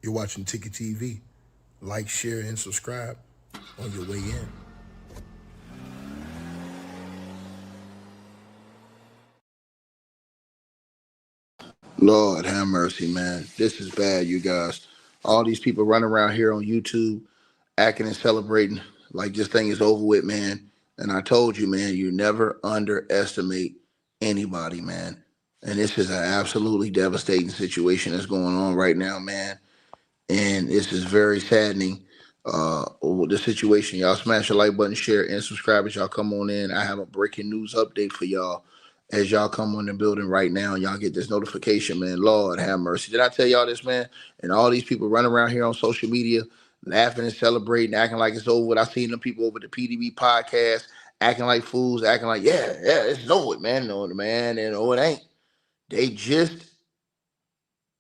You're watching Ticket TV. Like, share, and subscribe on your way in. Lord have mercy, man. This is bad, you guys. All these people running around here on YouTube acting and celebrating like this thing is over with, man. And I told you, man, you never underestimate anybody, man. And this is an absolutely devastating situation that's going on right now, man. And this is very saddening. The situation, y'all smash the like button, share, and subscribe as y'all come on in. I have a breaking news update for y'all as y'all come on the building right now and y'all get this notification, man. Lord have mercy. Did I tell y'all this, man? And all these people running around here on social media, laughing and celebrating, acting like it's over with. I seen them people over the PDB podcast acting like fools, acting like, yeah, it's over with, man. No, man, and no, it ain't. They just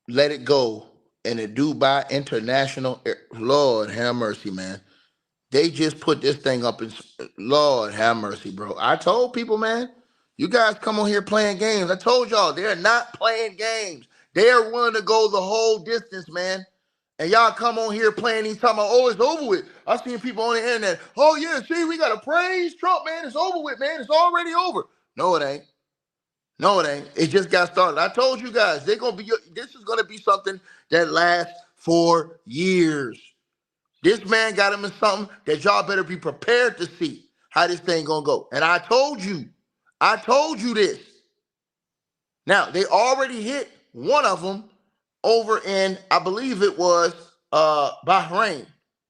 let it go in the Dubai International Lord have mercy, man. They just put this thing up in Lord have mercy, bro. I told people, man, you guys come on here playing games. I told y'all they're not playing games. They are willing to go the whole distance, man. And y'all come on here playing these talking about, oh, it's over with. I seen people on the internet. Oh, yeah, see, we gotta praise Trump, man. It's over with, man. It's already over. No, it ain't. No, it ain't. It just got started. I told you guys, this is gonna be something that lasts for years. This man got him in something that y'all better be prepared to see how this thing gonna go. And I told you this. Now, they already hit one of them over in, I believe it was Bahrain,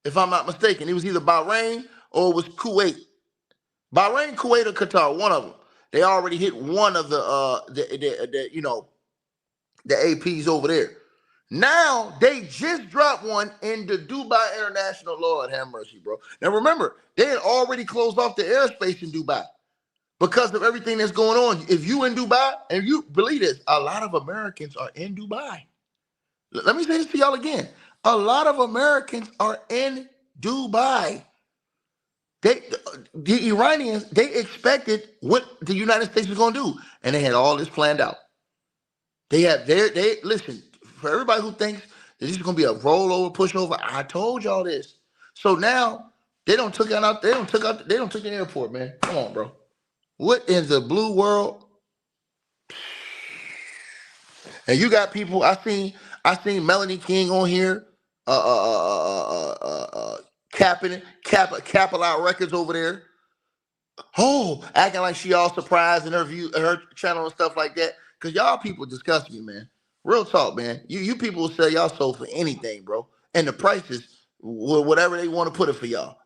if I'm not mistaken. It was either Bahrain or it was Kuwait. Bahrain, Kuwait, or Qatar, one of them. They already hit one of the APs over there. Now they just dropped one in the Dubai International. Lord have mercy, bro. Now remember, they had already closed off the airspace in Dubai because of everything that's going on. If you in Dubai, and you believe this, a lot of Americans are in Dubai. Let me say this to y'all again. A lot of Americans are in Dubai. The Iranians, they expected what the United States was going to do, and they had all this planned out. They listen, for everybody who thinks that this is going to be a rollover, pushover, I told y'all this. So now they don't took the airport, man. Come on, bro. What in the blue world? And you got people. I seen Melanie King on here, capping out records over there. Oh, acting like she all surprised in her channel and stuff like that. Cause y'all people disgust me, man. Real talk, man. You people will sell y'all soul for anything, bro. And the prices, whatever they want to put it for y'all.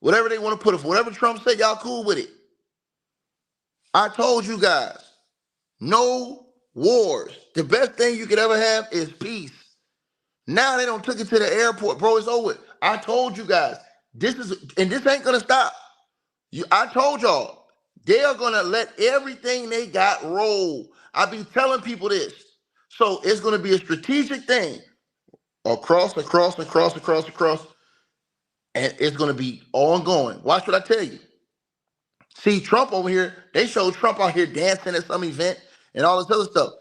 Whatever they want to put it for. Whatever Trump said, y'all cool with it. I told you guys, no wars. The best thing you could ever have is peace. Now they don't took it to the airport, bro. It's over. I told you guys, this ain't gonna stop. I told y'all, they are gonna let everything they got roll. I be telling people this. So it's gonna be a strategic thing across, and it's gonna be ongoing. Watch what I tell you. See, Trump over here, they showed Trump out here dancing at some event and all this other stuff.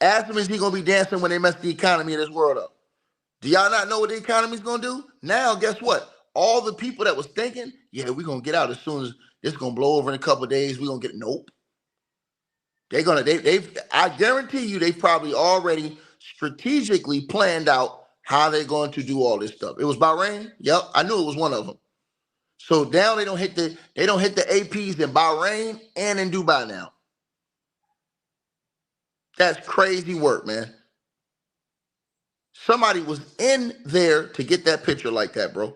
Ask him, is he gonna be dancing when they mess the economy of this world up? Do y'all not know what the economy's gonna do? Now, guess what? All the people that was thinking, yeah, we're gonna get out as soon as this gonna blow over in a couple of days, we're gonna get nope. I guarantee you they've probably already strategically planned out how they're going to do all this stuff. It was Bahrain. Yep, I knew it was one of them. So now they don't hit the APs in Bahrain and in Dubai now. That's crazy work, man. Somebody was in there to get that picture like that, bro.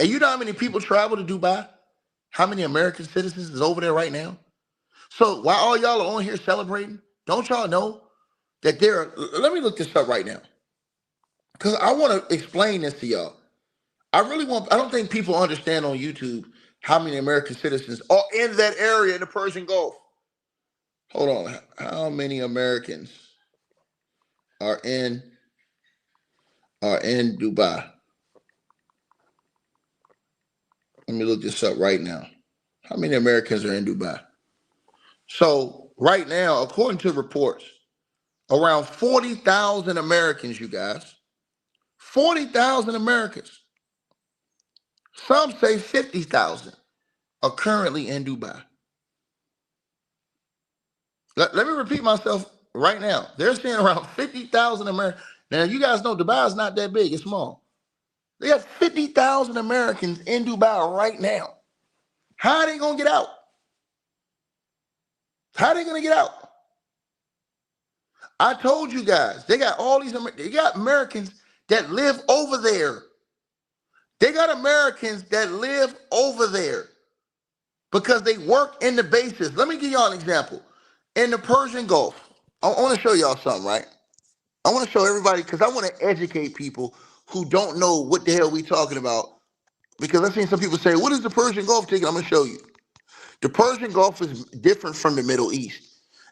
And you know how many people travel to Dubai? How many American citizens is over there right now? So while all y'all are on here celebrating, don't y'all know that let me look this up right now. Because I want to explain this to y'all. I don't think people understand on YouTube how many American citizens are in that area in the Persian Gulf. Hold on. How many Americans are in Dubai? Let me look this up right now. How many Americans are in Dubai? So right now, according to reports, Around 40,000 Americans, you guys. 40,000 Americans. Some say 50,000 are currently in Dubai. Let me repeat myself right now. They're saying around 50,000 Americans. Now, you guys know Dubai is not that big. It's small. They have 50,000 Americans in Dubai right now. How are they going to get out? How are they going to get out? I told you guys, they got all these, they got Americans that live over there. They got Americans that live over there because they work in the bases. Let me give y'all an example. In the Persian Gulf, I want to show y'all something, right? I want to show everybody because I want to educate people who don't know what the hell we talking about. Because I've seen some people say, what is the Persian Gulf ticket? I'm going to show you. The Persian Gulf is different from the Middle East.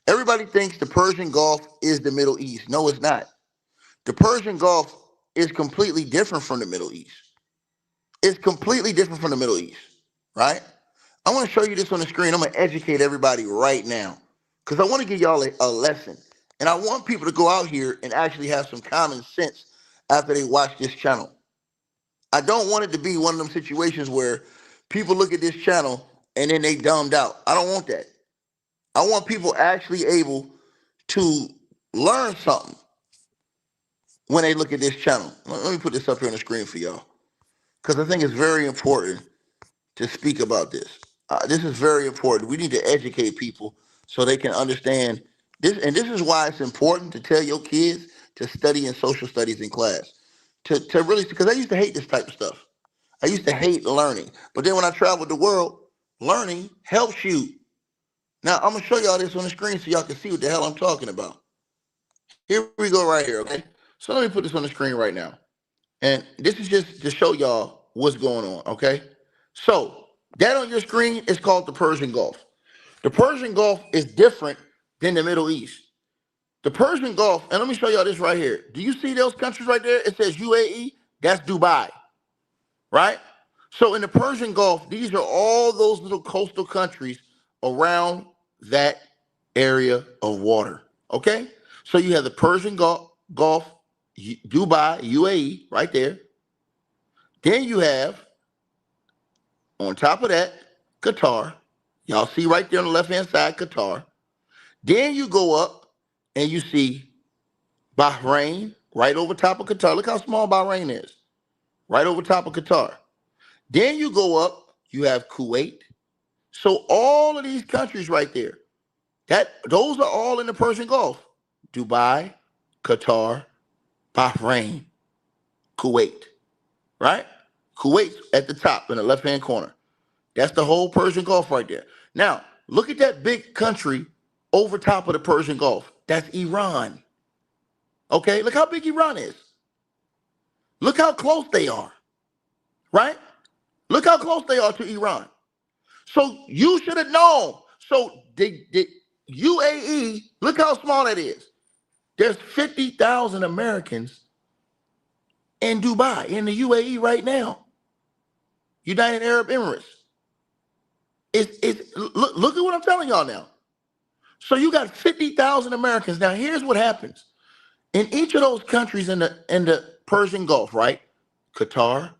Everybody thinks the Persian Gulf is the Middle East. No, it's not. The Persian Gulf is completely different from the Middle East. It's completely different from the Middle East, right? I want to show you this on the screen. I'm going to educate everybody right now because I want to give y'all a lesson. And I want people to go out here and actually have some common sense after they watch this channel. I don't want it to be one of them situations where people look at this channel and then they dumbed out. I don't want that. I want people actually able to learn something when they look at this channel. Let me put this up here on the screen for y'all because I think it's very important to speak about this. This is very important. We need to educate people so they can understand this. And this is why it's important to tell your kids to study in social studies in class. To really, because I used to hate this type of stuff. I used to hate learning. But then when I traveled the world, learning helps you. Now, I'm going to show y'all this on the screen so y'all can see what the hell I'm talking about. Here we go right here, okay? So let me put this on the screen right now. And this is just to show y'all what's going on, okay? So that on your screen is called the Persian Gulf. The Persian Gulf is different than the Middle East. The Persian Gulf, and let me show y'all this right here. Do you see those countries right there? It says UAE. That's Dubai, right? So in the Persian Gulf, these are all those little coastal countries around that area of water, okay? So you have the Persian Gulf, Dubai, UAE, right there. Then you have, on top of that, Qatar. Y'all see right there on the left-hand side, Qatar. Then you go up and you see Bahrain right over top of Qatar. Look how small Bahrain is. Right over top of Qatar. Then you go up, you have Kuwait. So all of these countries right there, those are all in the Persian Gulf. Dubai, Qatar, Bahrain, Kuwait, right? Kuwait's at the top in the left-hand corner. That's the whole Persian Gulf right there. Now, look at that big country over top of the Persian Gulf. That's Iran. Okay, look how big Iran is. Look how close they are, right? Look how close they are to Iran. So you should have known. So the UAE, look how small that is. There's 50,000 Americans in Dubai, in the UAE right now. United Arab Emirates. Look at what I'm telling y'all now. So you got 50,000 Americans. Now here's what happens. In each of those countries in the Persian Gulf, right? Qatar,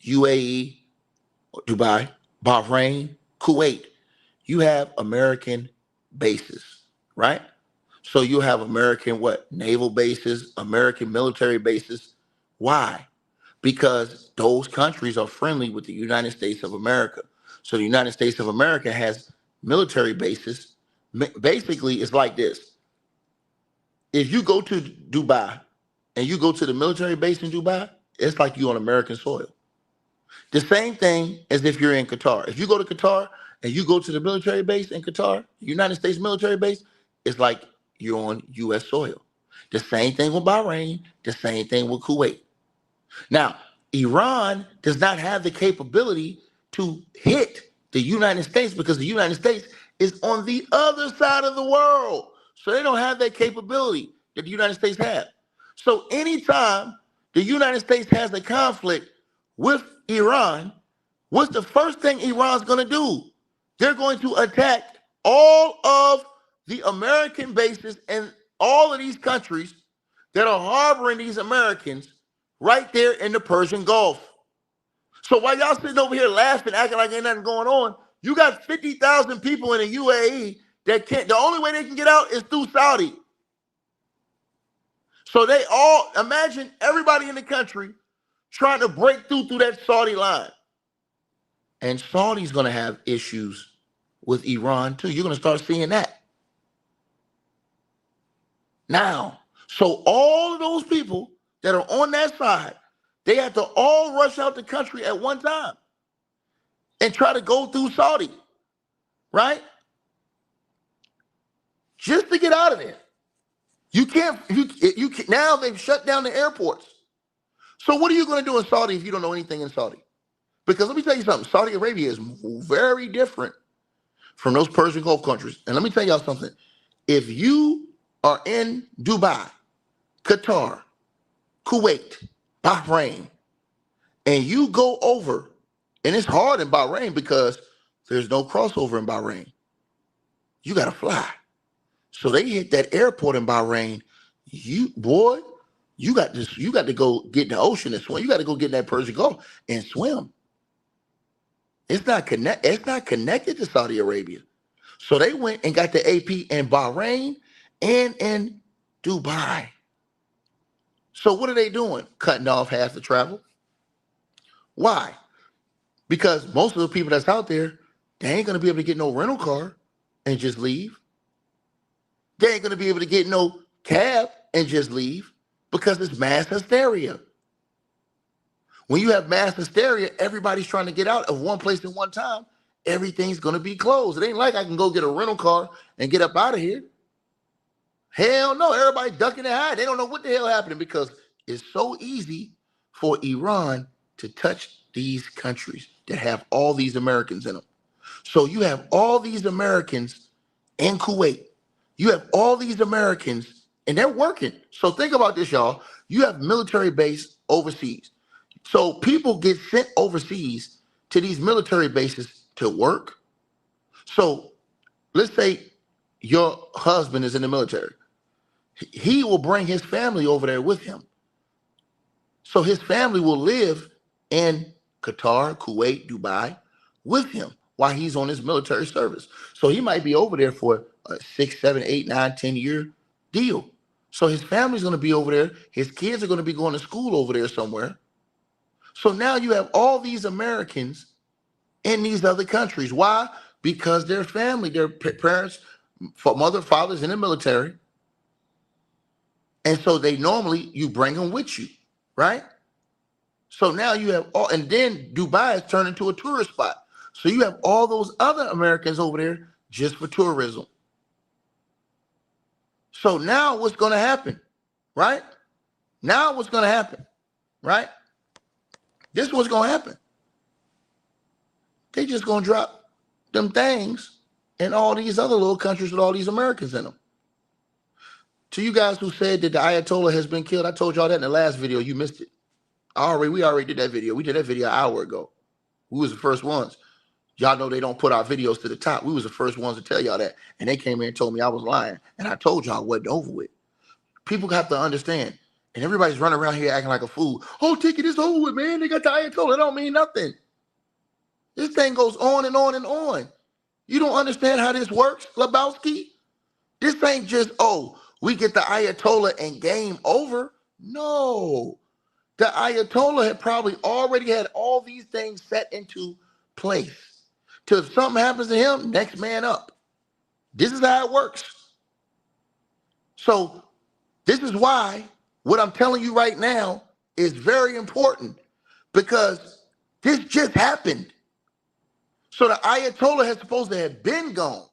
UAE, Dubai, Bahrain, Kuwait, you have American bases, right? So you have American naval bases, American military bases. Why? Because those countries are friendly with the United States of America. So the United States of America has military bases. Basically, it's like this. If you go to Dubai and you go to the military base in Dubai, it's like you're on American soil. The same thing as if you're in Qatar. If you go to Qatar and you go to the military base in Qatar, United States military base, it's like you're on U.S. soil. The same thing with Bahrain, the same thing with Kuwait. Now, Iran does not have the capability to hit the United States because the United States is on the other side of the world. So they don't have that capability that the United States have. So anytime the United States has a conflict with Iran, what's the first thing Iran's going to do? They're going to attack all of the American bases and all of these countries that are harboring these Americans right there in the Persian Gulf. So while y'all sitting over here laughing, acting like ain't nothing going on, you got 50,000 people in the UAE that can't, the only way they can get out is through Saudi. So they all, imagine everybody in the country trying to break through that Saudi line. And Saudi's going to have issues with Iran too. You're going to start seeing that. Now, so all of those people that are on that side, they have to all rush out the country at one time and try to go through Saudi, right? Just to get out of there. You can't, now they've shut down the airports. So what are you going to do in Saudi if you don't know anything in Saudi? Because let me tell you something, Saudi Arabia is very different from those Persian Gulf countries. And let me tell y'all something. If you are in Dubai, Qatar, Kuwait, Bahrain, and you go over, and it's hard in Bahrain because there's no crossover in Bahrain. You got to fly. So they hit that airport in Bahrain. You got to go get in the ocean and swim. You got to go get in that Persian Gulf and swim. It's not connected to Saudi Arabia. So they went and got the AP in Bahrain and in Dubai. So what are they doing? Cutting off half the travel. Why? Because most of the people that's out there, they ain't going to be able to get no rental car and just leave. They ain't going to be able to get no cab and just leave because it's mass hysteria. When you have mass hysteria, everybody's trying to get out of one place at one time. Everything's going to be closed. It ain't like I can go get a rental car and get up out of here. Hell no. Everybody ducking and hiding. They don't know what the hell happening because it's so easy for Iran to touch these countries that have all these Americans in them. So you have all these Americans in Kuwait. You have all these Americans and they're working. So think about this, y'all. You have military base overseas. So people get sent overseas to these military bases to work. So let's say your husband is in the military. He will bring his family over there with him. So his family will live in Qatar, Kuwait, Dubai with him while he's on his military service. So he might be over there for a 6, 7, 8, 9, 10-year deal. So his family's going to be over there. His kids are going to be going to school over there somewhere. So now you have all these Americans in these other countries. Why? Because their family, their parents, mother, fathers in the military. And so you bring them with you, right? So now you have all, and then Dubai has turned into a tourist spot. So you have all those other Americans over there just for tourism. So now what's going to happen, right? Now what's going to happen, right? This is what's going to happen. They just going to drop them things in all these other little countries with all these Americans in them. To you guys who said that the Ayatollah has been killed, I told y'all that in the last video. You missed it. We already did that video. We did that video an hour ago. We was the first ones. Y'all know they don't put our videos to the top. We was the first ones to tell y'all that. And they came in and told me I was lying. And I told y'all it wasn't over with. People have to understand. And everybody's running around here acting like a fool. Oh, ticket is over with, man. They got the Ayatollah. It don't mean nothing. This thing goes on and on and on. You don't understand how this works, Lebowski? This ain't just, we get the Ayatollah and game over. No. The Ayatollah had probably already had all these things set into place. Till if something happens to him, next man up. This is how it works. So this is why what I'm telling you right now is very important because this just happened. So the Ayatollah has supposed to have been gone.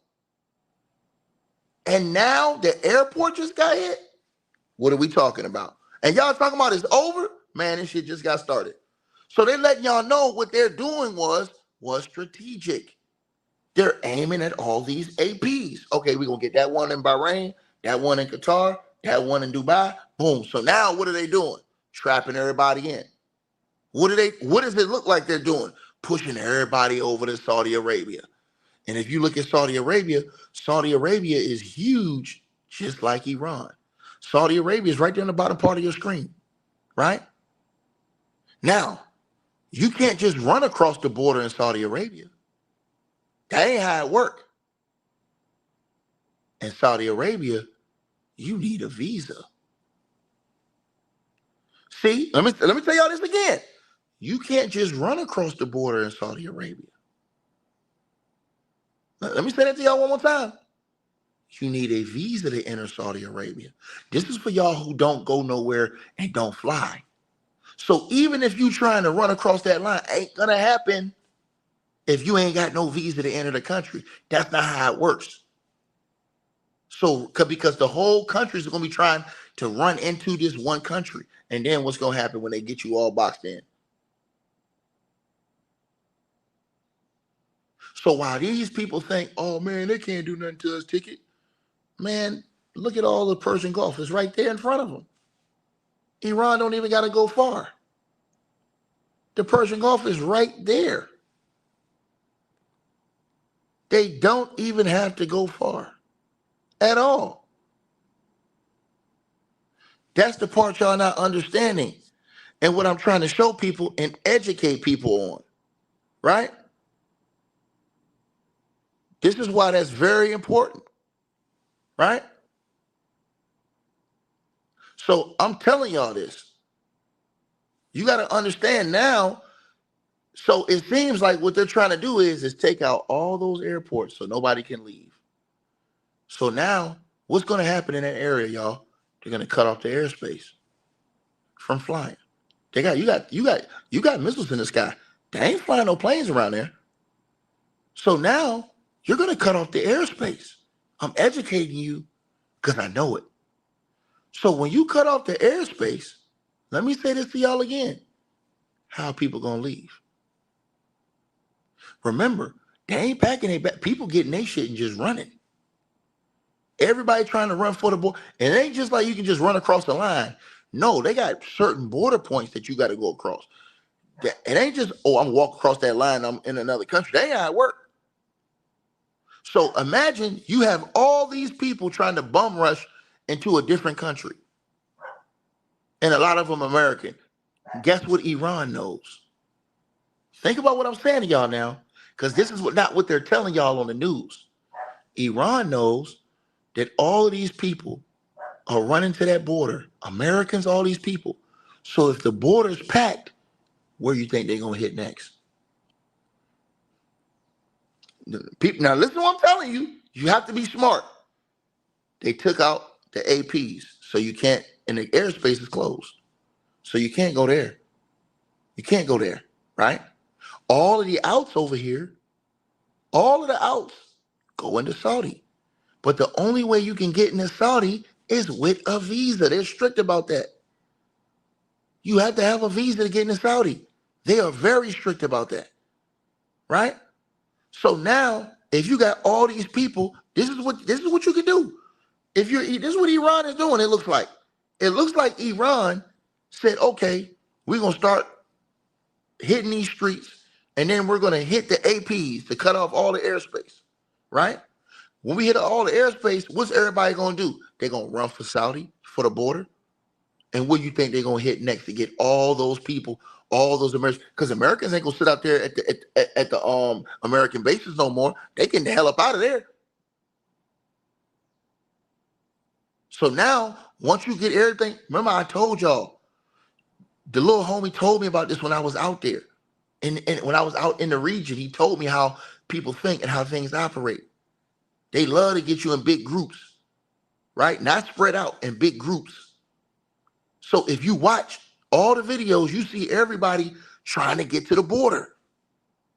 And now the airport just got hit? What are we talking about? And y'all talking about it's over? Man, this shit just got started. So they letting y'all know what they're doing was strategic. They're aiming at all these APs. Okay, we're going to get that one in Bahrain, that one in Qatar, that one in Dubai. Boom. So now what are they doing? Trapping everybody in. What does it look like they're doing? Pushing everybody over to Saudi Arabia. And if you look at Saudi Arabia is huge, just like Iran. Saudi Arabia is right there on the bottom part of your screen, right? Now, you can't just run across the border in Saudi Arabia. That ain't how it works. In Saudi Arabia, you need a visa. See, let me tell y'all this again. You can't just run across the border in Saudi Arabia. Let me say that to y'all one more time. You need a visa to enter Saudi Arabia. This is for y'all who don't go nowhere and don't fly. So even if you trying to run across that line, ain't gonna happen if you ain't got no visa to enter the country. That's not how it works. So because the whole country is gonna be trying to run into this one country, and then what's gonna happen when they get you all boxed in? So while these people think, oh man, they can't do nothing to us, ticket, man, look at all the Persian Gulf. It's right there in front of them. Iran don't even got to go far. The Persian Gulf is right there. They don't even have to go far at all. That's the part y'all not understanding. And what I'm trying to show people and educate people on, right? This is why that's very important, right? So I'm telling y'all this. You got to understand now. So it seems like what they're trying to do is take out all those airports so nobody can leave. So now what's going to happen in that area, y'all? They're going to cut off the airspace from flying. You got missiles in the sky. They ain't flying no planes around there. So now you're going to cut off the airspace. I'm educating you because I know it. So when you cut off the airspace, let me say this to y'all again. How are people going to leave? Remember, they ain't packing their back. People getting their shit and just running. Everybody trying to run for the border. And it ain't just like you can just run across the line. No, they got certain border points that you got to go across. It ain't just, oh, I'm walking across that line, I'm in another country. That ain't how it works. So imagine you have all these people trying to bum rush into a different country. And a lot of them American. Guess what Iran knows? Think about what I'm saying to y'all now, because this is not what they're telling y'all on the news. Iran knows that all of these people are running to that border. Americans, all these people. So if the border's packed, where you think they're going to hit next? People, now listen to what I'm telling you. You have to be smart. They took out the APs, so you can't, and the airspace is closed. So you can't go there. You can't go there, right? All of the outs over here, all of the outs go into Saudi. But the only way you can get into Saudi is with a visa. They're strict about that. You have to have a visa to get into Saudi. They are very strict about that, right? So now, if you got all these people, this is what you can do. This is what Iran is doing. It looks like Iran said, okay, we're gonna start hitting these streets, and then we're gonna hit the APs to cut off all the airspace, right? When we hit all the airspace, what's everybody gonna do? They're gonna run for Saudi for the border. And what do you think they're gonna hit next to get all those people, all those Americans? Because Americans ain't gonna sit out there at the American bases no more. They getting the hell up out of there. So now, once you get everything, remember I told y'all, the little homie told me about this when I was out there. And when I was out in the region, he told me how people think and how things operate. They love to get you in big groups, right? Not spread out in big groups. So if you watch all the videos, you see everybody trying to get to the border.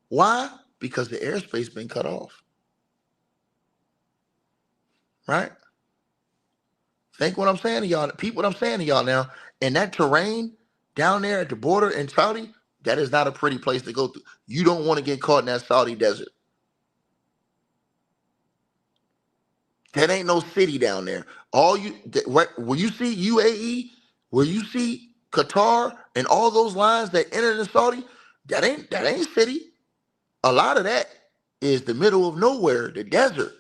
Why? Because the airspace been cut off, right? Think what I'm saying to y'all. Peep what I'm saying to y'all now. And that terrain down there at the border in Saudi, that is not a pretty place to go through. You don't want to get caught in that Saudi desert. That ain't no city down there. Where you see UAE, where you see Qatar and all those lines that enter the Saudi, that ain't city. A lot of that is the middle of nowhere, the desert.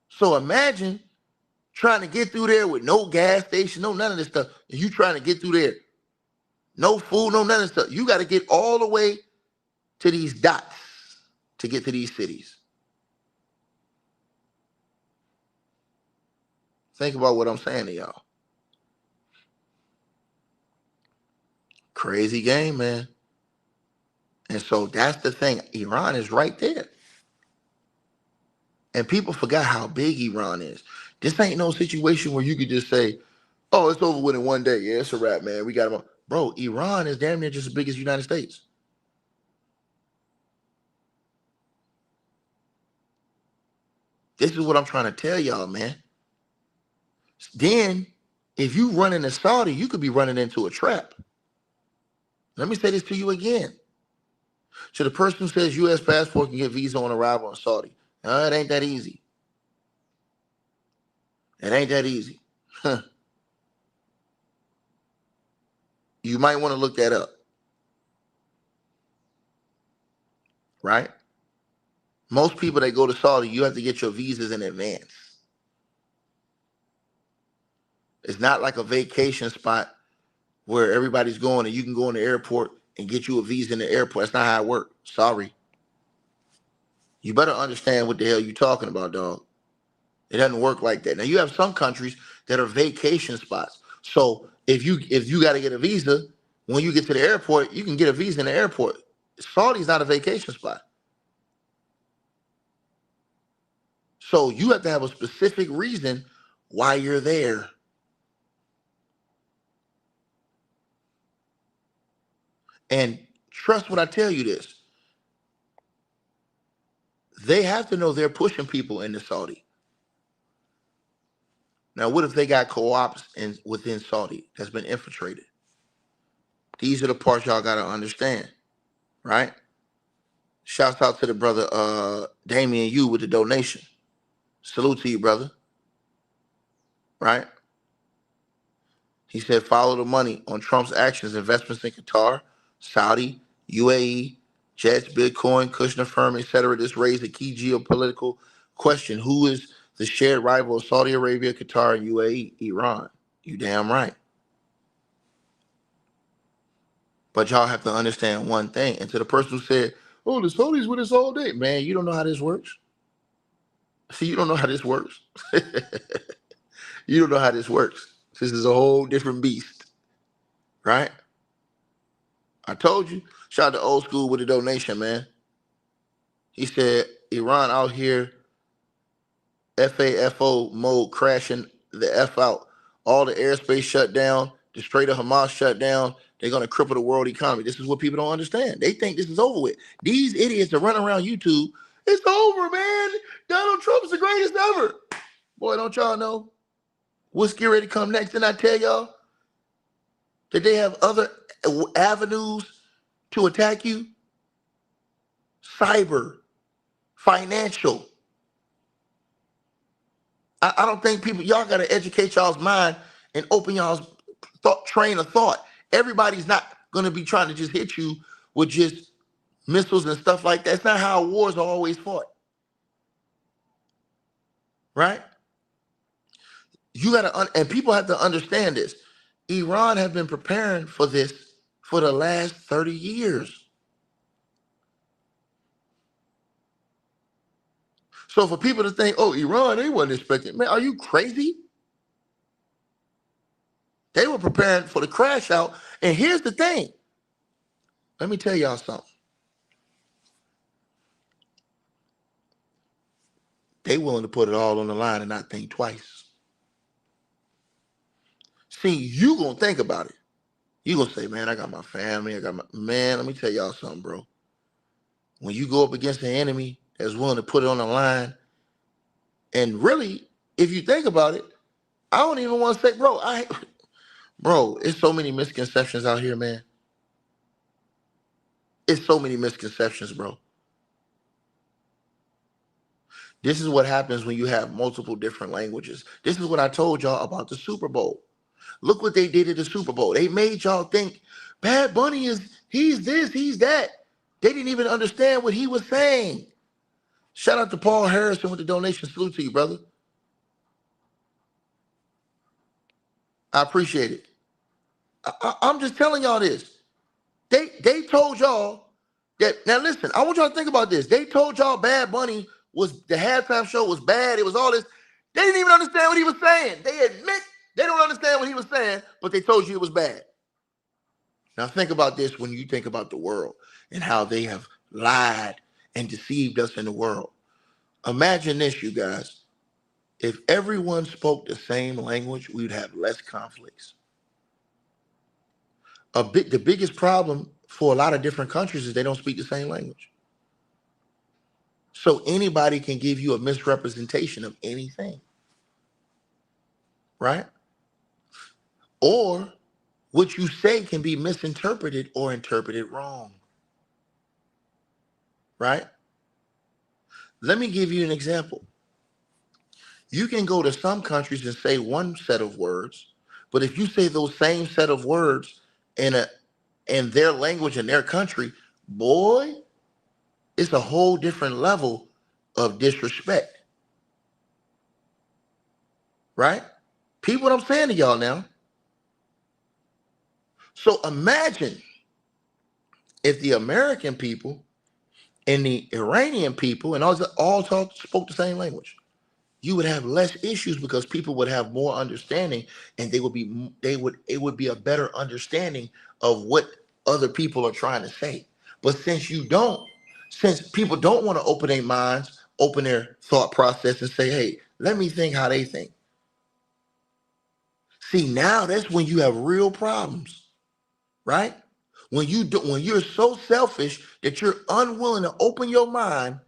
So imagine Trying to get through there with no gas station, no none of this stuff. And you trying to get through there. No food, no none of this stuff. You got to get all the way to these dots to get to these cities. Think about what I'm saying to y'all. Crazy game, man. And so that's the thing. Iran is right there. And people forgot how big Iran is. This ain't no situation where you could just say, oh, it's over with in one day. Yeah, it's a wrap, man. We got them. Bro, Iran is damn near just as big as the United States. This is what I'm trying to tell y'all, man. Then, if you run into Saudi, you could be running into a trap. Let me say this to you again. To the person who says U.S. passport can get visa on arrival in Saudi. No, it ain't that easy. It ain't that easy. Huh. You might want to look that up. Right? Most people that go to Saudi, you have to get your visas in advance. It's not like a vacation spot where everybody's going and you can go in the airport and get you a visa in the airport. That's not how it works. Sorry. You better understand what the hell you're talking about, dog. It doesn't work like that. Now you have some countries that are vacation spots. So if you got to get a visa, when you get to the airport, you can get a visa in the airport. Saudi's not a vacation spot. So you have to have a specific reason why you're there. And trust when I tell you this. They have to know they're pushing people into Saudi. Now, what if they got co-ops within Saudi that's been infiltrated? These are the parts y'all got to understand, right? Shouts out to the brother Damien Yu with the donation. Salute to you, brother. Right? He said, follow the money on Trump's actions, investments in Qatar, Saudi, UAE, jets, Bitcoin, Kushner firm, etc. This raised a key geopolitical question. Who is the shared rival of Saudi Arabia, Qatar, and UAE? Iran. You damn right. But y'all have to understand one thing. And to the person who said, oh, the Saudis with us all day. Man, you don't know how this works. See, you don't know how this works. You don't know how this works. This is a whole different beast. Right? I told you. Shout out to Old School with a donation, man. He said, Iran out here, FAFO mode, crashing the F out. All the airspace shut down. The Strait of Hamas shut down. They're going to cripple the world economy. This is what people don't understand. They think this is over with. These idiots that run around YouTube, it's over, man. Donald Trump's the greatest ever. Boy, don't y'all know what's getting ready to come next? And I tell y'all that they have other avenues to attack you. Cyber, financial. I don't think people, y'all got to educate y'all's mind and open y'all's train of thought. Everybody's not going to be trying to just hit you with just missiles and stuff like that. That's not how wars are always fought. Right? You got to, and people have to understand this. Iran has been preparing for this for the last 30 years. So for people to think, oh, Iran, they wasn't expecting, man, are you crazy? They were preparing for the crash out. And here's the thing. Let me tell y'all something. They willing to put it all on the line and not think twice. See, you gonna think about it. You gonna say, man, I got my family, man, let me tell y'all something, bro. When you go up against an enemy that's willing to put it on the line, and really, if you think about it, I don't even want to say, bro, it's so many misconceptions out here, man. It's so many misconceptions, bro. This is what happens when you have multiple different languages. This is what I told y'all about the Super Bowl. Look what they did at the Super Bowl. They made y'all think Bad Bunny he's this, he's that. They didn't even understand what he was saying. Shout out to Paul Harrison with the donation. Salute to you, brother. I appreciate it. I'm just telling y'all this. They told y'all that. Now listen, I want y'all to think about this. They told y'all Bad Bunny was the halftime show was bad. It was all this. They didn't even understand what he was saying. They admit they don't understand what he was saying, but they told you it was bad. Now think about this when you think about the world and how they have lied and deceived us in the world. Imagine this, you guys. If everyone spoke the same language, we would have less conflicts. The biggest problem for a lot of different countries is they don't speak the same language. So anybody can give you a misrepresentation of anything, right? Or what you say can be misinterpreted or interpreted wrong, right? Let me give you an example. You can go to some countries and say one set of words, but if you say those same set of words in their language in their country, boy, it's a whole different level of disrespect, right? Peep what I'm saying to y'all now. So imagine if the American people and the Iranian people and spoke the same language. You would have less issues because people would have more understanding, and it would be a better understanding of what other people are trying to say. But since people don't want to open their minds, open their thought process and say, hey, let me think how they think. See, now that's when you have real problems, right? When you're so selfish that you're unwilling to open your mind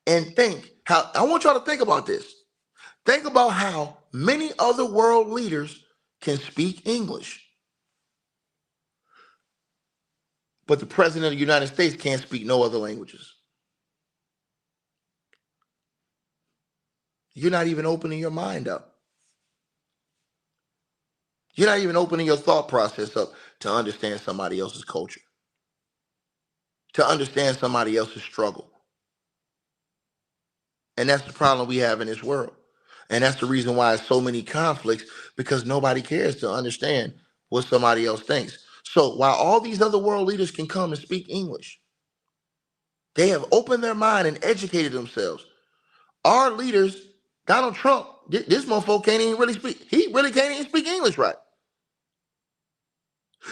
and think how I want y'all to think about this. Think about how many other world leaders can speak English, but the president of the United States can't speak no other languages. You're not even opening your mind up. You're not even opening your thought process up to understand somebody else's culture, to understand somebody else's struggle. And that's the problem we have in this world. And that's the reason why there's so many conflicts, because nobody cares to understand what somebody else thinks. So while all these other world leaders can come and speak English, they have opened their mind and educated themselves. Our leaders, Donald Trump, this motherfucker can't even really speak. He really can't even speak English right.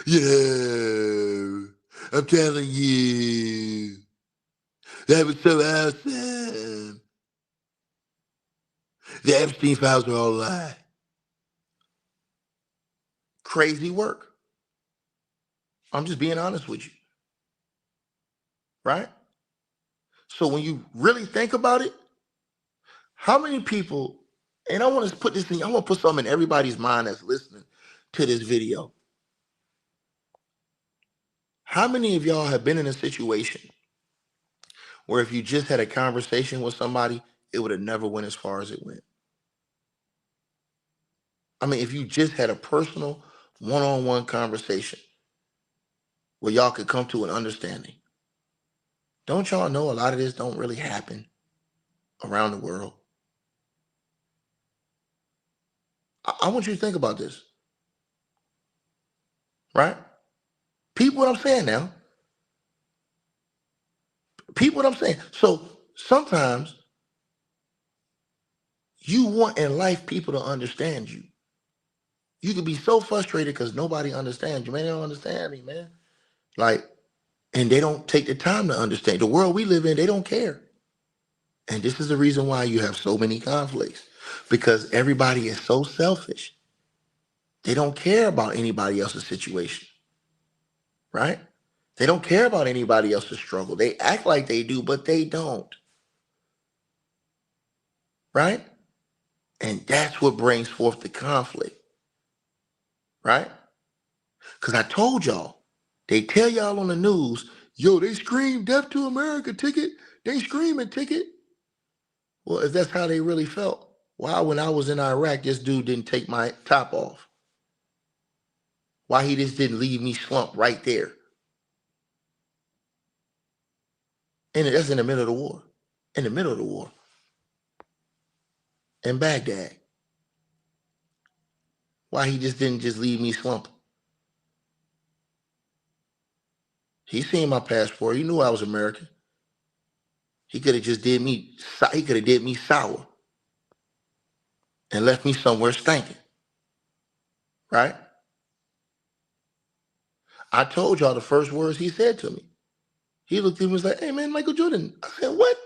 Yeah, I'm telling you, that was so awesome. The Epstein files are all a lie. Crazy work. I'm just being honest with you, right? So when you really think about it, how many people, and I want to put this thing, I want to put something in everybody's mind that's listening to this video. How many of y'all have been in a situation where if you just had a conversation with somebody, it would have never went as far as it went? I mean, if you just had a personal one-on-one conversation where y'all could come to an understanding. Don't y'all know a lot of this don't really happen around the world? I want you to think about this, right? Peep what I'm saying now. Peep what I'm saying. So sometimes you want in life people to understand you. You can be so frustrated because nobody understands you. Man, they don't understand me, man. Like, and they don't take the time to understand. The world we live in, they don't care. And this is the reason why you have so many conflicts, because everybody is so selfish. They don't care about anybody else's situation, right? They don't care about anybody else's struggle. They act like they do, but they don't, right? And that's what brings forth the conflict, right? Because I told y'all, they tell y'all on the news, yo, they scream death to America ticket. They screaming ticket. Well, if that's how they really felt, why when I was in Iraq, this dude didn't take my top off? Why he just didn't leave me slumped right there? And that's in the middle of the war. In the middle of the war. In Baghdad. Why he just didn't just leave me slumping? He seen my passport. He knew I was American. He could have just did me. He could have did me sour and left me somewhere stinking. Right? I told y'all the first words he said to me. He looked at me and was like, "Hey man, Michael Jordan." I said, "What?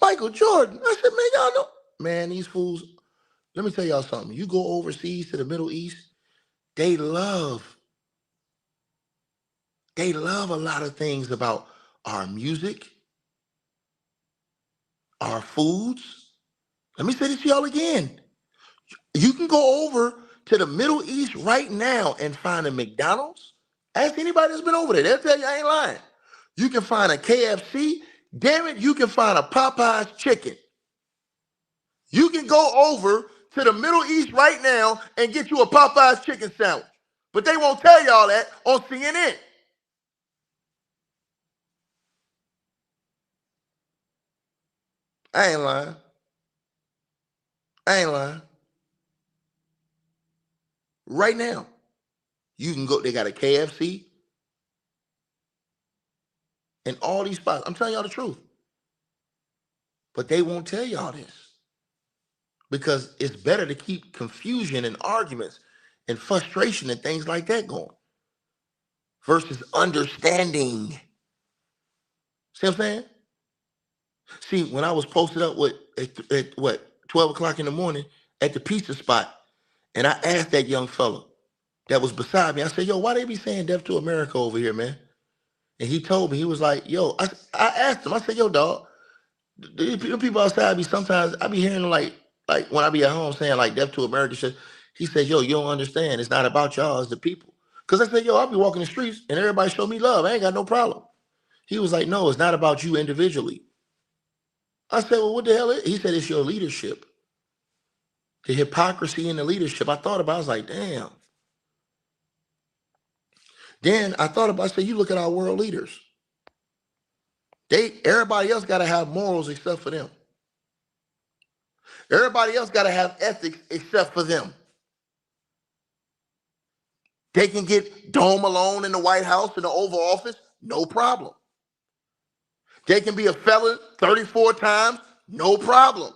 Michael Jordan?" I said, "Man, y'all know, man, these fools." Let me tell y'all something. You go overseas to the Middle East, they love a lot of things about our music, our foods. Let me say this to y'all again. You can go over to the Middle East right now and find a McDonald's. Ask anybody that's been over there. They'll tell you I ain't lying. You can find a KFC. Damn it, you can find a Popeye's chicken. You can go over to the Middle East right now and get you a Popeye's chicken sandwich. But they won't tell y'all that on CNN. I ain't lying. I ain't lying. Right now, you can go, they got a KFC and all these spots. I'm telling y'all the truth. But they won't tell y'all this because it's better to keep confusion and arguments and frustration and things like that going versus understanding. See what I'm saying? See, when I was posted up at what, 12 o'clock in the morning at the pizza spot, and I asked that young fella that was beside me, I said, "Yo, why they be saying death to America over here, man?" And he told me, he was like, "Yo," I asked him, I said, "Yo, dog, the people outside be sometimes, I be hearing them like when I be at home saying like death to America shit." He said, "Yo, you don't understand. It's not about y'all, it's the people." Because I said, "Yo, I'll be walking the streets and everybody show me love. I ain't got no problem." He was like, "No, it's not about you individually." I said, "Well, what the hell is it?" He said, "It's your leadership. The hypocrisy in the leadership." I thought about it, I was like, damn. Then I thought about, I said, you look at our world leaders. Everybody else got to have morals except for them. Everybody else got to have ethics except for them. They can get Dome alone in the White House in the Oval Office, no problem. They can be a felon 34 times, no problem.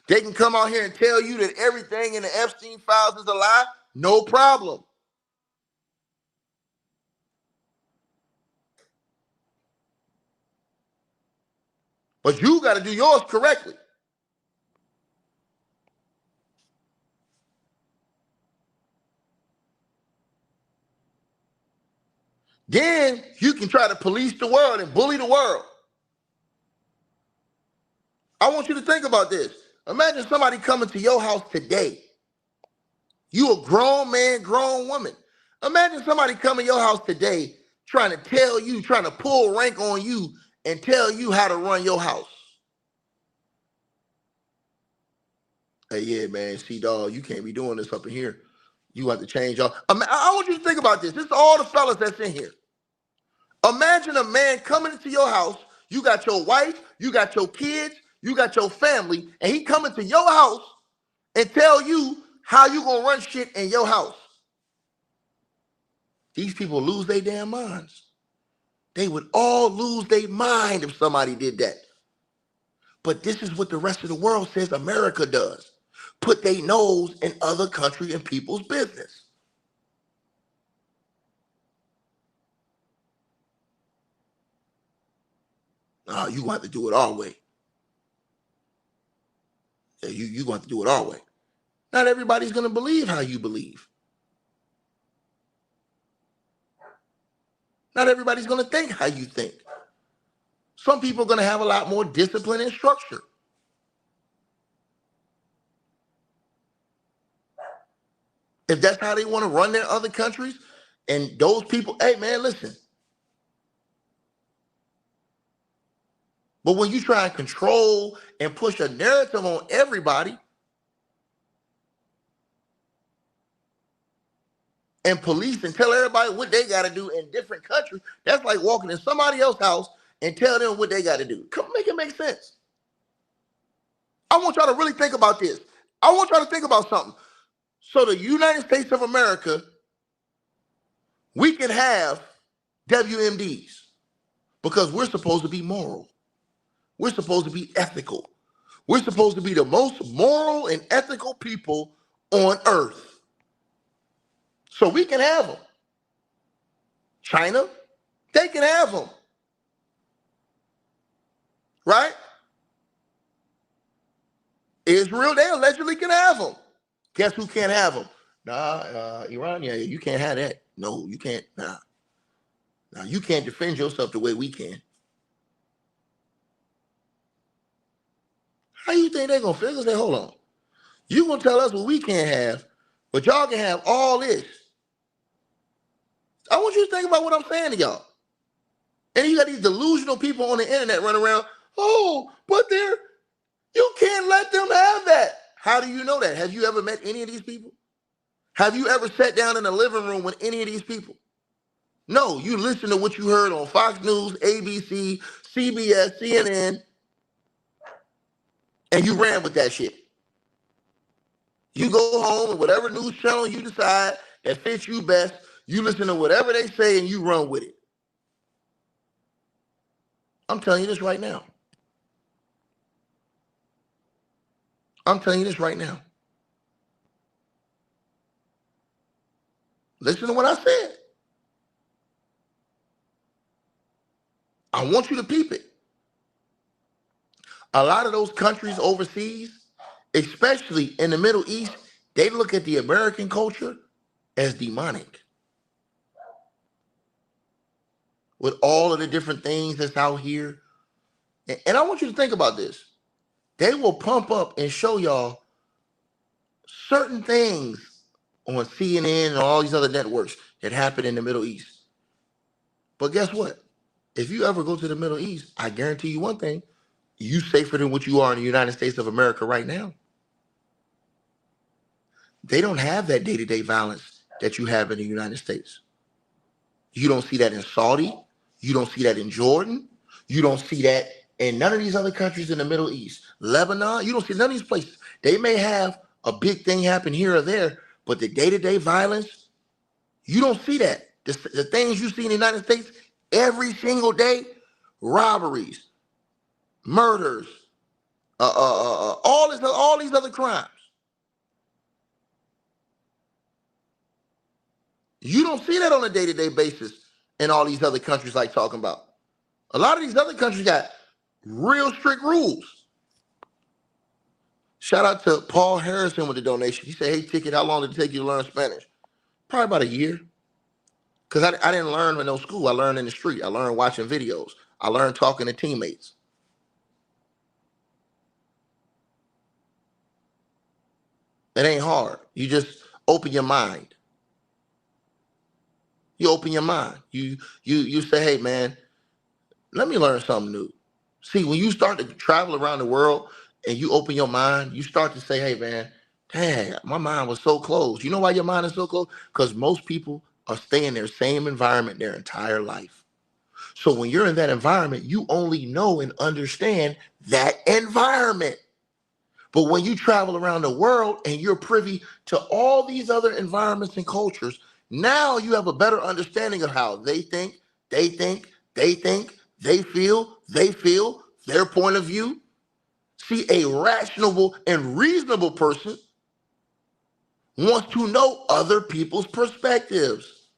They can come out here and tell you that everything in the Epstein files is a lie, no problem. But you got to do yours correctly. Then you can try to police the world and bully the world. I want you to think about this. Imagine somebody coming to your house today. You a grown man, grown woman. Imagine somebody coming to your house today trying to tell you, trying to pull rank on you and tell you how to run your house. Hey, yeah, man, see, dog, you can't be doing this up in here. You have to change y'all. I want you to think about this. This is all the fellas that's in here. Imagine a man coming into your house. You got your wife, you got your kids, you got your family, and he coming to your house and tell you how you gonna run shit in your house. These people lose their damn minds. They would all lose their mind if somebody did that. But this is what the rest of the world says America does. Put their nose in other country and people's business. Oh, you want to do it our way. Yeah, you want to do it our way. Not everybody's going to believe how you believe. Not everybody's going to think how you think. Some people are going to have a lot more discipline and structure. If that's how they want to run their other countries, and those people, hey man, listen. But when you try and control and push a narrative on everybody and police and tell everybody what they got to do in different countries, that's like walking in somebody else's house and tell them what they got to do. Come make it make sense. I want y'all to really think about this. I want y'all to think about something. So the United States of America, we can have WMDs because we're supposed to be moral. We're supposed to be ethical. We're supposed to be the most moral and ethical people on earth. So we can have them. China, they can have them. Right? Israel, they allegedly can have them. Guess who can't have them? Iran, yeah, you can't have that. No, you can't. Nah, you can't defend yourself the way we can. How you think they're going to feel? Say, hold on. You going to tell us what we can't have, but y'all can have all this. I want you to think about what I'm saying to y'all. And you got these delusional people on the internet running around, oh, but you can't let them have that. How do you know that? Have you ever met any of these people? Have you ever sat down in a living room with any of these people? No, you listen to what you heard on Fox News, ABC, CBS, CNN, and you ran with that shit. You go home and whatever news channel you decide that fits you best, you listen to whatever they say and you run with it. I'm telling you this right now. I'm telling you this right now. Listen to what I said. I want you to peep it. A lot of those countries overseas, especially in the Middle East, they look at the American culture as demonic. With all of the different things that's out here. And I want you to think about this. They will pump up and show y'all certain things on CNN and all these other networks that happen in the Middle East. But guess what? If you ever go to the Middle East, I guarantee you one thing, you safer than what you are in the United States of America right now. They don't have that day-to-day violence that you have in the United States. You don't see that in Saudi. You don't see that in Jordan. You don't see that in none of these other countries in the Middle East. Lebanon, you don't see none of these places. They may have a big thing happen here or there, but the day-to-day violence, you don't see that. The things you see in the United States every single day, robberies, murders, all these other crimes. You don't see that on a day-to-day basis in all these other countries like talking about. A lot of these other countries got real strict rules. Shout out to Paul Harrison with the donation. He said, hey, Ticket, how long did it take you to learn Spanish? Probably about a year. Because I didn't learn in no school. I learned in the street. I learned watching videos. I learned talking to teammates. It ain't hard. You just open your mind. You open your mind. You say, hey, man, let me learn something new. See, when you start to travel around the world and you open your mind, you start to say, hey, man, dang, my mind was so closed. You know why your mind is so closed? Because most people are staying in their same environment their entire life. So when you're in that environment, you only know and understand that environment. But when you travel around the world and you're privy to all these other environments and cultures, now you have a better understanding of how they think, they think, they think, they feel, their point of view. See, a rational and reasonable person wants to know other people's perspectives.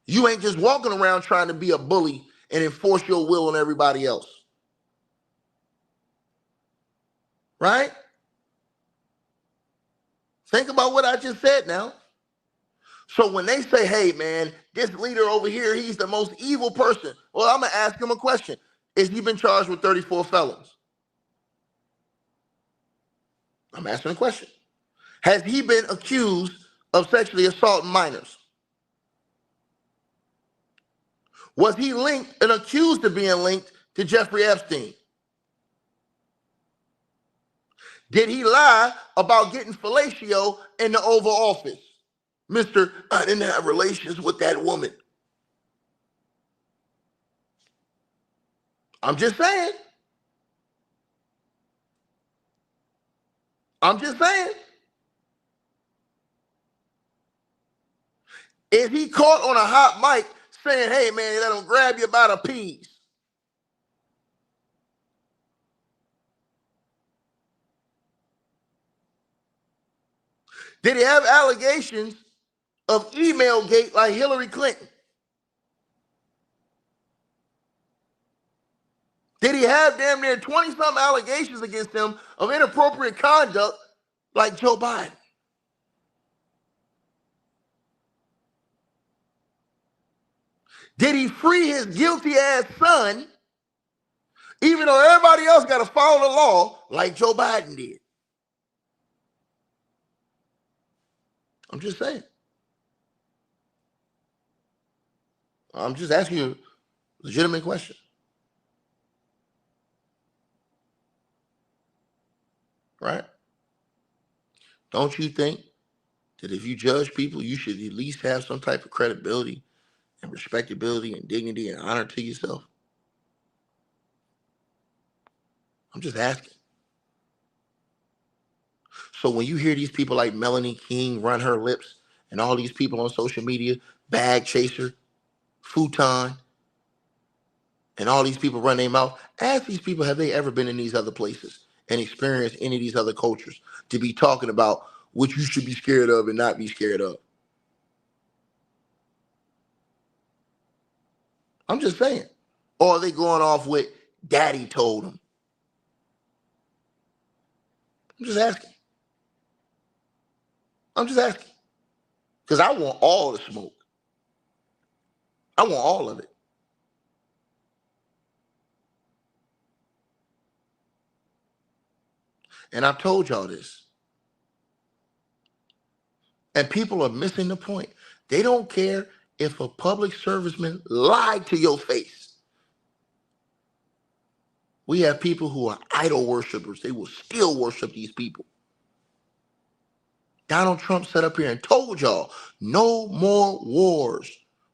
You ain't just walking around trying to be a bully and enforce your will on everybody else. Right? Think about what I just said now. So when they say, hey, man, this leader over here, he's the most evil person. Well, I'm going to ask him a question. Has he been charged with 34 felons? I'm asking a question. Has he been accused of sexually assaulting minors? Was he linked and accused of being linked to Jeffrey Epstein? Did he lie about getting fellatio in the Oval Office? Mr. I didn't have relations with that woman. I'm just saying. I'm just saying. Is he caught on a hot mic saying, hey, man, let him grab you by the peas? Did he have allegations of email gate like Hillary Clinton? Did he have damn near 20-something allegations against him of inappropriate conduct like Joe Biden? Did he free his guilty ass son, even though everybody else got to follow the law like Joe Biden did? I'm just saying. I'm just asking you a legitimate question. Right? Don't you think that if you judge people, you should at least have some type of credibility and respectability and dignity and honor to yourself? I'm just asking. So when you hear these people like Melanie King run her lips and all these people on social media, Bag Chaser, Futon, and all these people run their mouth, ask these people, have they ever been in these other places and experienced any of these other cultures to be talking about what you should be scared of and not be scared of? I'm just saying. Or are they going off with daddy told them? I'm just asking. I'm just asking. Because I want all the smoke. I want all of it. And I've told y'all this. And people are missing the point. They don't care if a public serviceman lied to your face. We have people who are idol worshipers. They will still worship these people. Donald Trump sat up here and told y'all, no more wars.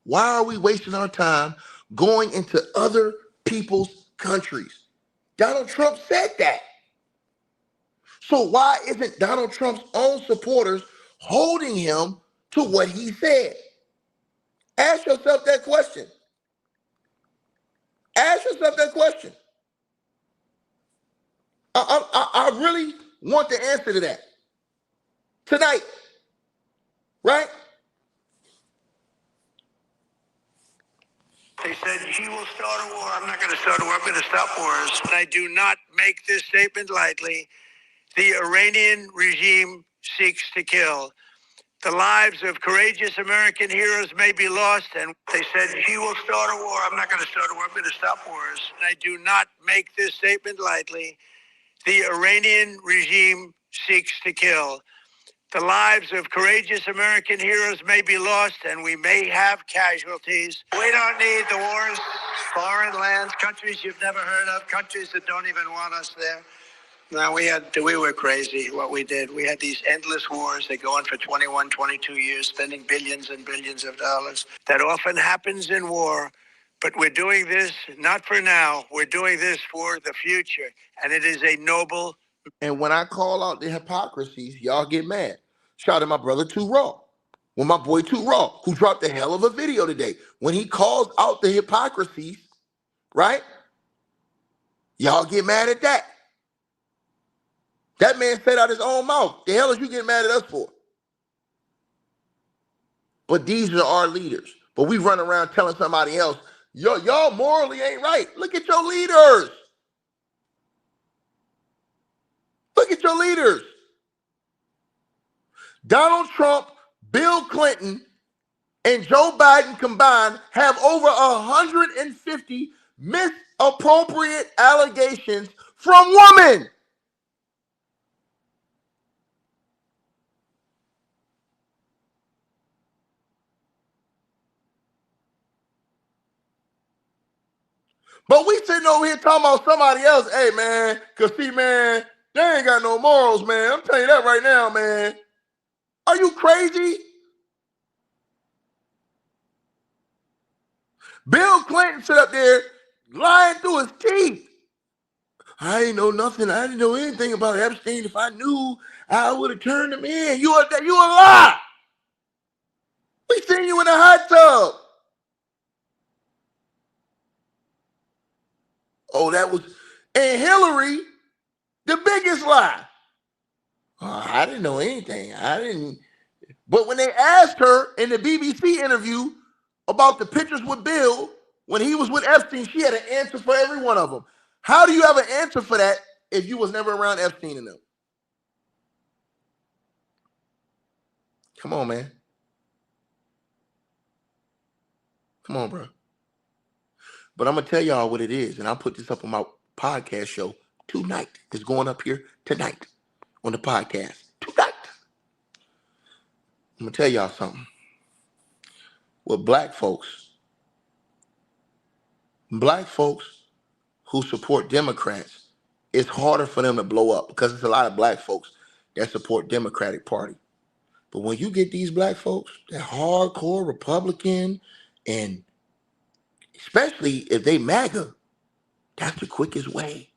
Why are we wasting our time going into other people's countries? Donald Trump said that. So why isn't Donald Trump's own supporters holding him to what he said? Ask yourself that question. Ask yourself that question. I really want the answer to that tonight, right? They said he will start a war. I'm not going to start a war. I'm going to stop wars. And I do not make this statement lightly. The Iranian regime seeks to kill. The lives of courageous American heroes may be lost. And they said he will start a war. I'm not going to start a war. I'm going to stop wars. And I do not make this statement lightly. The Iranian regime seeks to kill. The lives of courageous American heroes may be lost, and we may have casualties. We don't need the wars. Foreign lands, countries you've never heard of, countries that don't even want us there. No, we were crazy what we did. We had these endless wars. They go on for 21, 22 years, spending billions and billions of dollars. That often happens in war. But we're doing this not for now. We're doing this for the future. And it is a noble. And when I call out the hypocrisies, y'all get mad. Shout out my brother Too Raw. When my boy Too Raw, who dropped a hell of a video today, when he calls out the hypocrisies, right? Y'all get mad at that. That man said out his own mouth. The hell is you getting mad at us for? But these are our leaders. But we run around telling somebody else, y'all morally ain't right. Look at your leaders. Look at your leaders. Donald Trump, Bill Clinton, and Joe Biden combined have over 150 misappropriate allegations from women. But we sitting over here talking about somebody else. Hey, man, because see, man, they ain't got no morals, man. I'm telling you that right now, man. Are you crazy? Bill Clinton sit up there lying through his teeth I didn't know nothing. I didn't know anything about Epstein. If I knew, I would have turned him in. You a lie. We seen you in a hot tub. Oh, that was, and Hillary, the biggest lie. I didn't know anything. I didn't. But when they asked her in the BBC interview about the pictures with Bill when he was with Epstein, she had an answer for every one of them. How do you have an answer for that if you was never around Epstein and them? Come on, man. Come on, bro. But I'm going to tell y'all what it is, and I'll put this up on my podcast show tonight. It's going up here tonight on the podcast. Tonight. I'm going to tell y'all something. With black folks who support Democrats, it's harder for them to blow up because there's a lot of black folks that support Democratic Party. But when you get these black folks, that hardcore Republican, and especially if they MAGA, that's the quickest way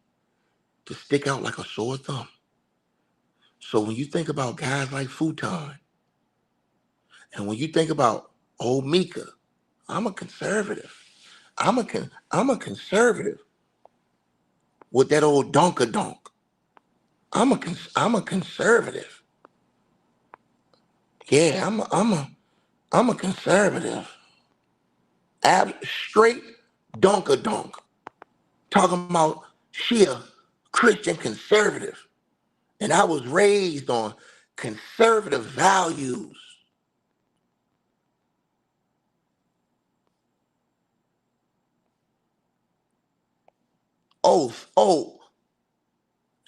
to stick out like a sore thumb. So when you think about guys like Futon, and when you think about old Mika, I'm a conservative. I'm a conservative with that old donk. I'm a conservative. Yeah, I'm a conservative. Straight donk. Talking about she a Christian conservative. And I was raised on conservative values. Oh,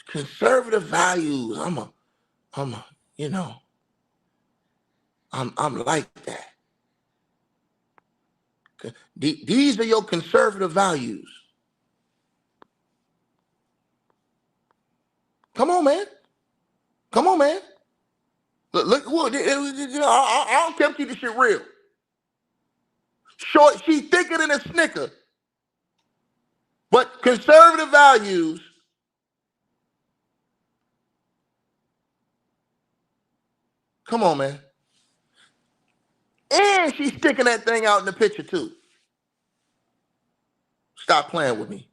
conservative values. I'm like that. These are your conservative values. Come on, man. Look, I don't care if you keep this shit real. Short, she's thicker than a Snicker. But conservative values, come on, man. And she's sticking that thing out in the picture, too. Stop playing with me.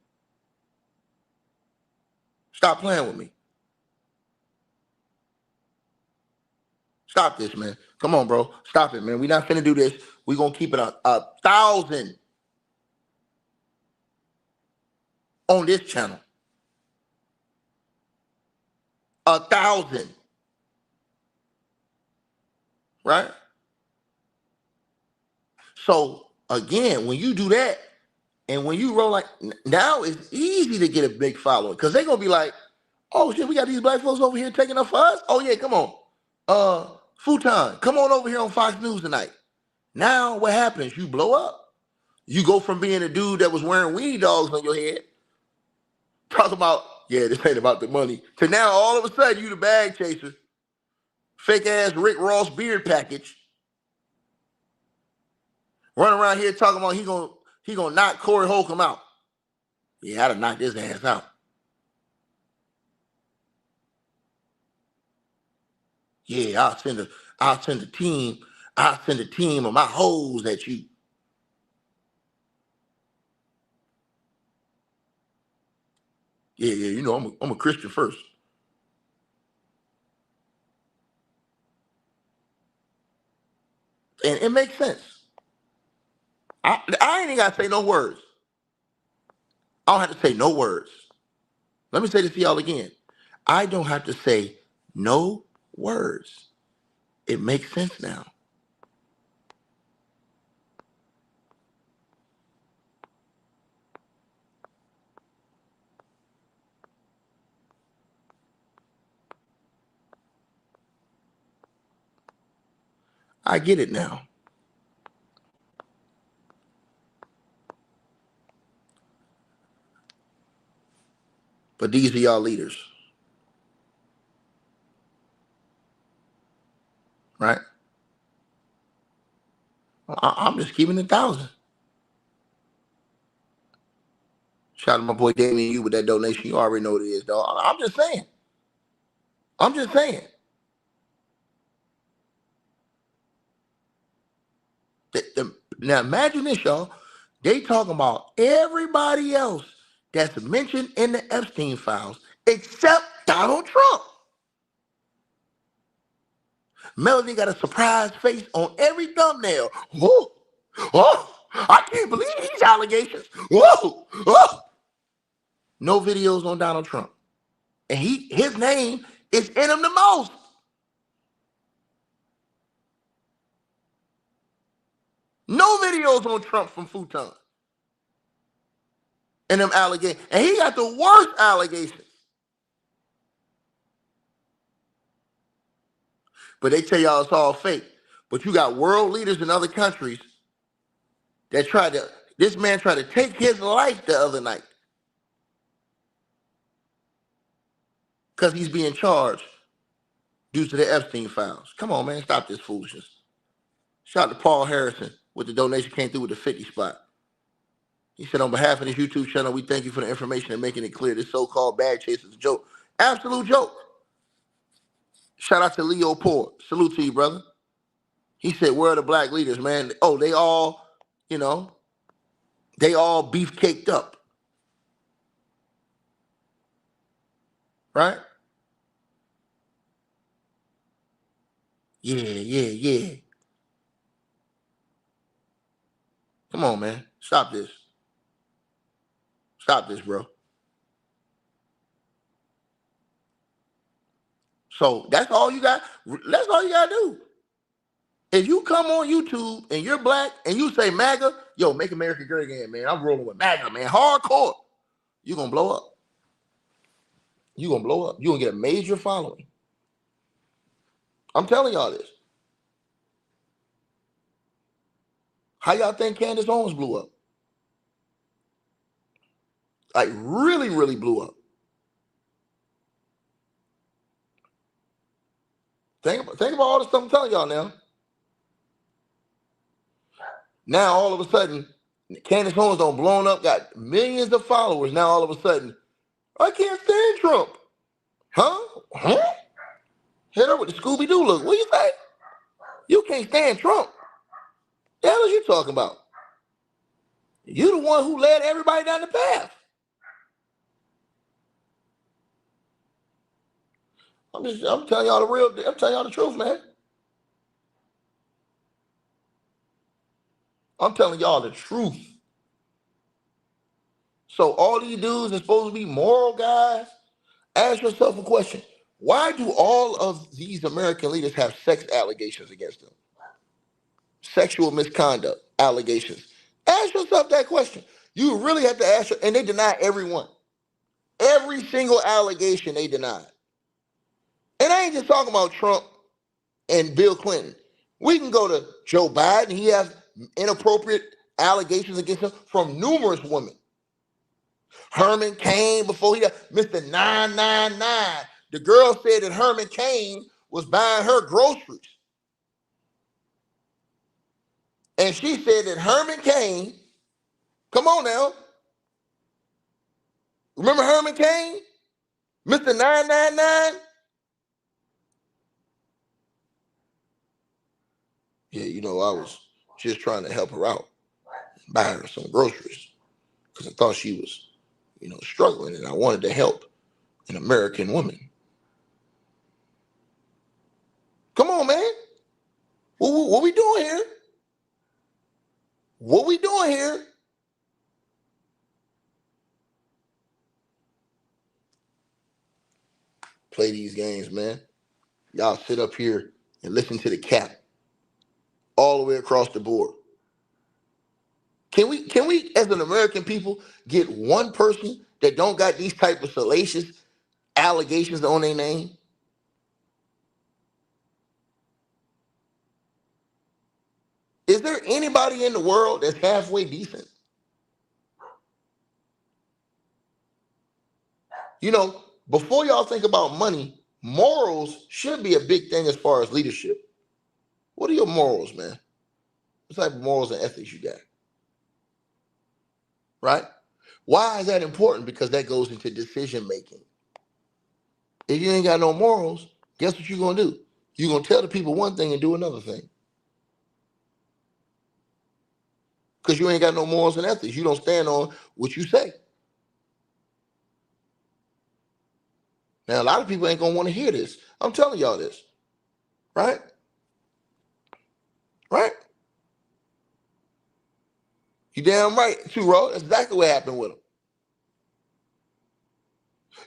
Stop playing with me. Stop this, man. Come on, bro. Stop it, man. We're not finna do this. We're going to keep it a 1,000 on this channel. 1,000. Right? So, again, when you do that, and when you roll like, now it's easy to get a big following because they're going to be like, oh, shit, we got these black folks over here taking up for us? Oh, yeah, come on. Futon, come on over here on Fox News tonight. Now, what happens? You blow up. You go from being a dude that was wearing weenie dogs on your head, talking about, yeah, this ain't about the money, to now all of a sudden you the bag chaser, fake ass Rick Ross beard package, running around here talking about he gonna knock Corey Holcomb out. Yeah, I'd have knocked his ass out. Yeah, I'll send a team of my hoes at you. Yeah, you know, I'm a Christian first. And it makes sense. I ain't even gotta say no words. I don't have to say no words. Let me say this to y'all again. I don't have to say no words. It makes sense now. I get it now. But these are y'all leaders. Right? I'm just keeping it 1,000. Shout out to my boy Damien, you with that donation. You already know what it is, dog. I'm just saying. I'm just saying. Now imagine this, y'all. They talking about everybody else that's mentioned in the Epstein files except Donald Trump. Melody got a surprise face on every thumbnail. Whoa, oh, I can't believe these allegations. Whoa, oh. No videos on Donald Trump. And his name is in them the most. No videos on Trump from Futon. And them allegations. And he got the worst allegations. But they tell y'all it's all fake. But you got world leaders in other countries that this man tried to take his life the other night. Because he's being charged due to the Epstein files. Come on, man, stop this foolishness. Shout out to Paul Harrison with the donation came through with the 50 spot. He said, on behalf of this YouTube channel, we thank you for the information and making it clear this so-called bag chase is a joke. Absolute joke. Shout out to Leo Poor. Salute to you, brother. He said, where are the black leaders, man? Oh, they all, they all beef caked up. Right? Yeah. Come on, man. Stop this. Stop this, bro. So that's all you got. That's all you got to do. If you come on YouTube and you're black and you say MAGA, yo, make America great again, man. I'm rolling with MAGA, man. Hardcore. You're going to blow up. You're going to blow up. You're going to get a major following. I'm telling y'all this. How y'all think Candace Owens blew up? Like really, really blew up. Think about all the stuff I'm telling y'all now. Now, all of a sudden, Candace Owens don't blown up, got millions of followers. Now, all of a sudden, I can't stand Trump. Huh? Hit her with the Scooby-Doo look. What you say? You can't stand Trump. The hell is you talking about? You the one who led everybody down the path. I'm telling y'all I'm telling y'all the truth, man. I'm telling y'all the truth. So all these dudes are supposed to be moral guys. Ask yourself a question. Why do all of these American leaders have sex allegations against them? Sexual misconduct allegations. Ask yourself that question. You really have to ask, and they deny everyone. Every single allegation they denied. And I ain't just talking about Trump and Bill Clinton. We can go to Joe Biden. He has inappropriate allegations against him from numerous women. Herman Cain, before he got Mr. 999. The girl said that Herman Cain was buying her groceries. And she said that Herman Cain, come on now. Remember Herman Cain? Mr. 999? Yeah, I was just trying to help her out, buy her some groceries. Because I thought she was, struggling, and I wanted to help an American woman. Come on, man. What we doing here? What we doing here? Play these games, man. Y'all sit up here and listen to the cap all the way across the board. Can we as an American people get one person that don't got these type of salacious allegations on their name? Is there anybody in the world that's halfway decent? Before y'all think about money, morals should be a big thing as far as leadership. What are your morals, man? What type of morals and ethics you got? Right? Why is that important? Because that goes into decision making. If you ain't got no morals, guess what you're gonna do? You're gonna tell the people one thing and do another thing. Because you ain't got no morals and ethics. You don't stand on what you say. Now, a lot of people ain't gonna want to hear this. I'm telling y'all this. Right? Right? You damn right, too, Ro. That's exactly what happened with him.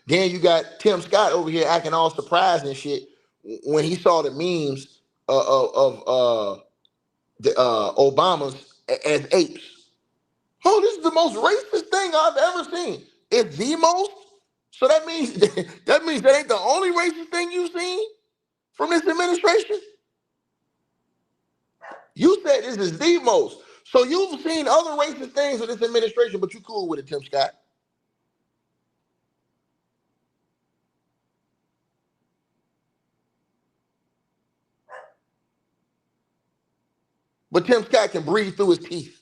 Then you got Tim Scott over here acting all surprised and shit when he saw the memes of Obama's as apes. Oh, this is the most racist thing I've ever seen. It's the most. So that means that ain't the only racist thing you've seen from this administration. You said this is the most. So you've seen other racist things with this administration, but you cool with it, Tim Scott. But Tim Scott can breathe through his teeth.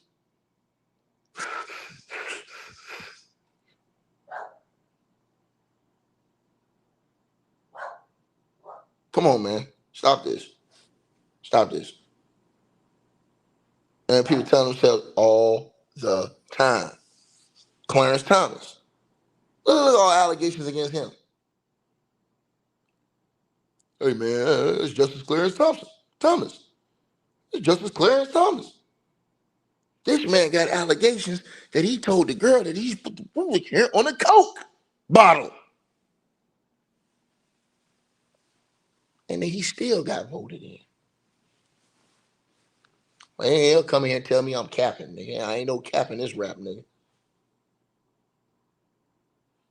Come on, man. Stop this. Stop this. And people tell themselves all the time. Clarence Thomas. Look at all allegations against him. Hey, man, it's Justice Clarence Thomas. It's Justice Clarence Thomas. This man got allegations that he told the girl that he's put the bullet here on a Coke bottle. And then he still got voted in. Man, he'll come in here and tell me I'm capping, nigga. I ain't no capping this rap, nigga.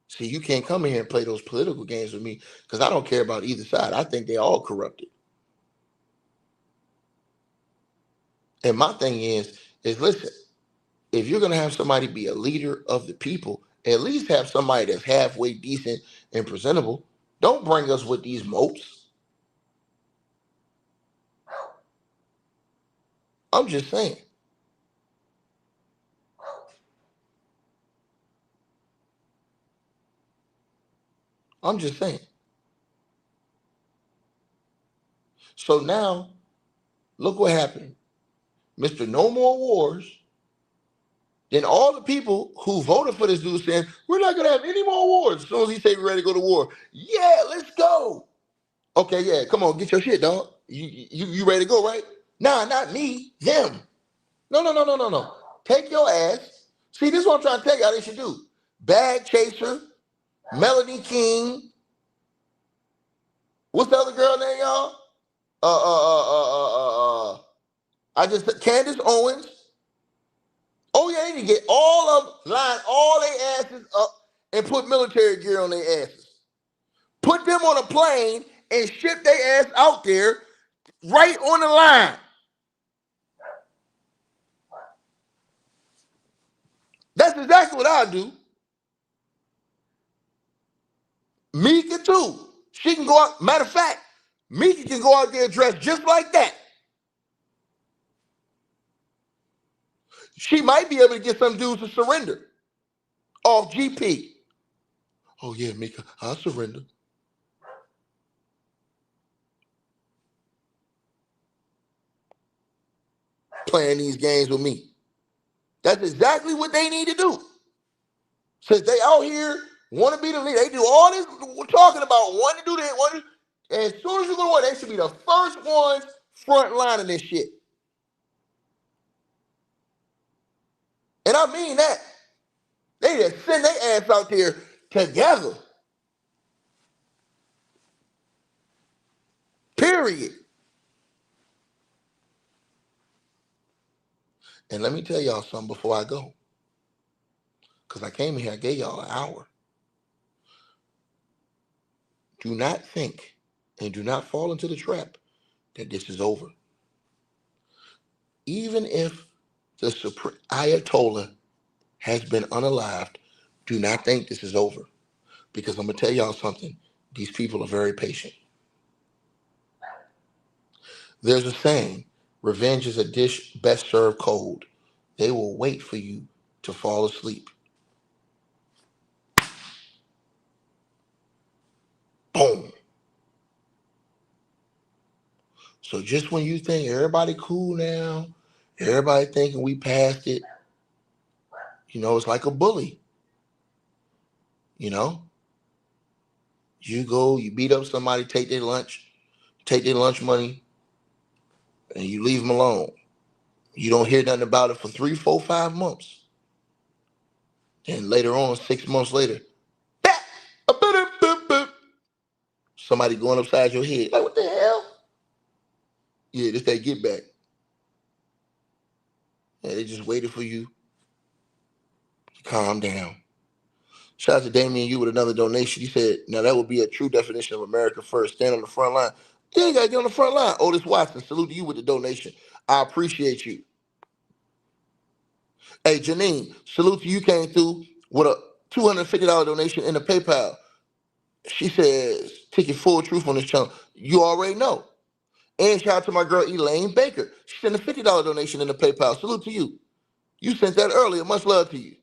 See, you can't come in here and play those political games with me because I don't care about either side. I think they all corrupted. And my thing is listen, if you're going to have somebody be a leader of the people, at least have somebody that's halfway decent and presentable. Don't bring us with these mopes. I'm just saying. I'm just saying. So now, look what happened. Mr. No More Wars. Then all the people who voted for this dude saying, we're not going to have any more wars. As soon as he say we're ready to go to war. Yeah, let's go. Okay, yeah, come on, get your shit, dog. You ready to go, right? Nah, not me, them. No. Take your ass. See, this is what I'm trying to tell you how they should do. Bag Chaser, Melody King. What's the other girl name, y'all? Candace Owens. Oh yeah, they need to get all of line all their asses up and put military gear on their asses. Put them on a plane and ship their ass out there right on the line. That's exactly what I do. Mika too. She can go out. Matter of fact, Mika can go out there dressed just like that. She might be able to get some dudes to surrender off GP. Oh yeah, Mika, I'll surrender. Playing these games with me. That's exactly what they need to do. Since they out here want to be the leader, they do all this we're talking about, want to do that, want to. And as soon as you go to war, they should be the first ones front lining this shit. And I mean that. They just send their ass out there together. Period. And let me tell y'all something before I go. Because I came here, I gave y'all an hour. Do not think and do not fall into the trap that this is over. Even if the Supreme Ayatollah has been unalived, do not think this is over. Because I'm going to tell y'all something. These people are very patient. There's a saying, revenge is a dish best served cold. They will wait for you to fall asleep. So just when you think everybody cool now, everybody thinking we passed it, it's like a bully. You go, you beat up somebody, take their lunch money, and you leave them alone. You don't hear nothing about it for 3, 4, 5 months. Then later on, 6 months later, somebody going upside your head. Like, what the hell? Yeah, this that get back. Yeah, they just waited for you to calm down. Shout out to Damien you with another donation. He said, now that would be a true definition of America first. Stand on the front line. You ain't got to get on the front line. Otis Watson, salute to you with the donation. I appreciate you. Hey, Janine, salute to you, came through with a $250 donation in the PayPal. She says, ticket full truth on this channel. You already know. And shout out to my girl Elaine Baker. She sent a $50 donation in the PayPal. Salute to you. You sent that earlier. Much love to you.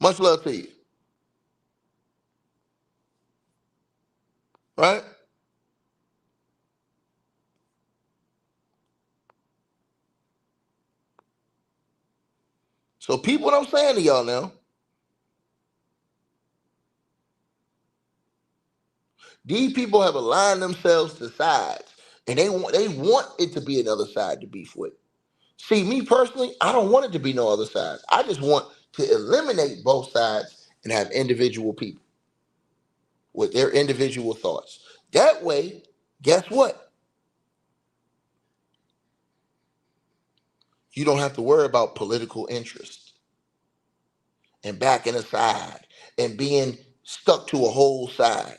Much love to you. Right? So peep what I'm saying to y'all now. These people have aligned themselves to sides. And they want it to be another side to beef with. See, me personally, I don't want it to be no other sides. I just want to eliminate both sides and have individual people with their individual thoughts. That way, guess what? You don't have to worry about political interest and backing a side and being stuck to a whole side.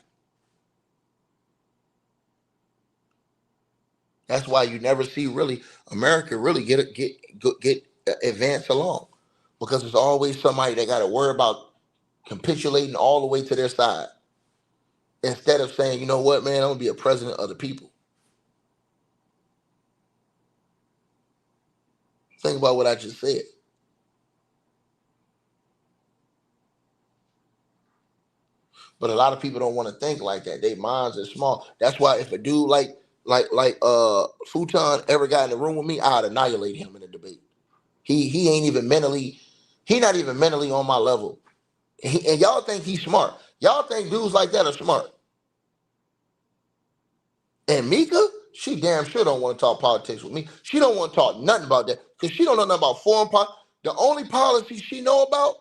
That's why you never see really America really get advance along, because there's always somebody that got to worry about capitulating all the way to their side instead of saying, you know what, man, I'm gonna be a president of the people. Think about what I just said. But a lot of people don't want to think like that. Their minds are small. That's why if a dude like Futon ever got in the room with me, I'd annihilate him in a debate. He ain't even mentally, he not even mentally on my level. And y'all think he's smart. Y'all think dudes like that are smart. And Mika, she damn sure don't want to talk politics with me. She don't want to talk nothing about that because she don't know nothing about foreign policy. The only policy she know about,